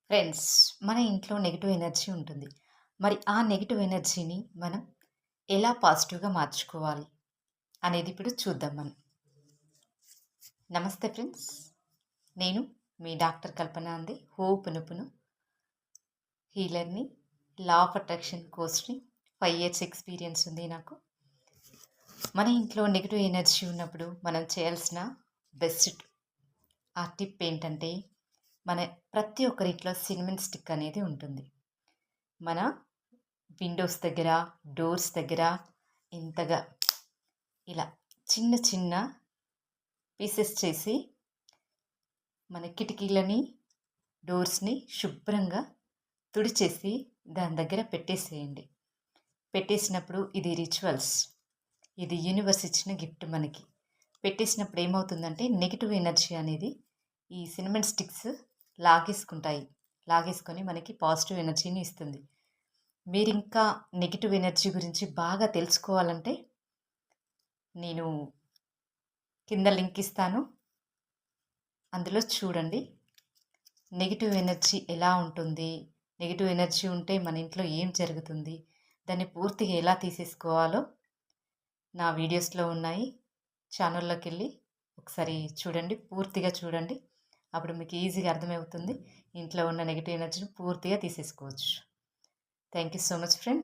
Friends, మన ఇంట్లో negative energy ఉంటుంది. మరి ఆ నెగెటివ్ ఎనర్జీని మనం ఎలా పాజిటివ్‌గా మార్చుకోవాలి అనేది ఇప్పుడు చూద్దాం మనం. నమస్తే ఫ్రెండ్స్. నేను మీ డాక్టర్ కల్పన అంది. హోపునుపును హీలర్‌ని, లా ఆఫ్ అట్రాక్షన్ కోచ్‌ని. 5 ఇయర్స్ ఎక్స్‌పీరియన్స్ ఉంది నాకు. మన ఇంట్లో నెగెటివ్ ఎనర్జీ ఉన్నప్పుడు మనం చేయాల్సిన బెస్ట్ ఆ టిప్ ఏంటంటే, మన ప్రతి ఒక్కరింట్లో సినమన్ స్టిక్ అనేది ఉంటుంది. మన విండోస్ దగ్గర, డోర్స్ దగ్గర ఇంతగా ఇలా చిన్న చిన్న పీసెస్ చేసి మన కిటికీలని, డోర్స్‌ని శుభ్రంగా తుడిచేసి దాని దగ్గర పెట్టేసేయండి. పెట్టేసినప్పుడు ఇది రిచువల్స్. ఇది యూనివర్స్ ఇచ్చిన గిఫ్ట్ మనకి. పెట్టేసినప్పుడు ఏమవుతుందంటే నెగెటివ్ ఎనర్జీ అనేది ఈ సినమన్ స్టిక్స్ లాగేసుకుంటాయి. లాగేసుకొని మనకి పాజిటివ్ ఎనర్జీని ఇస్తుంది. మీరింకా నెగెటివ్ ఎనర్జీ గురించి బాగా తెలుసుకోవాలంటే నేను కింద లింక్ ఇస్తాను. అందులో చూడండి. నెగెటివ్ ఎనర్జీ ఎలా ఉంటుంది? నెగెటివ్ ఎనర్జీ ఉంటే మన ఇంట్లో ఏం జరుగుతుంది? దాన్ని పూర్తిగా ఎలా తీసేసుకోవాలో నా వీడియోస్‌లో ఉన్నాయి. ఛానల్‌లోకెళ్ళి ఒకసారి చూడండి. పూర్తిగా చూడండి. అప్పుడు మీకు ఈజీగా అర్థమవుతుంది. ఇంట్లో ఉన్న నెగెటివ్ ఎనర్జీని పూర్తిగా తీసేసుకోవచ్చు. Thank you so much friends.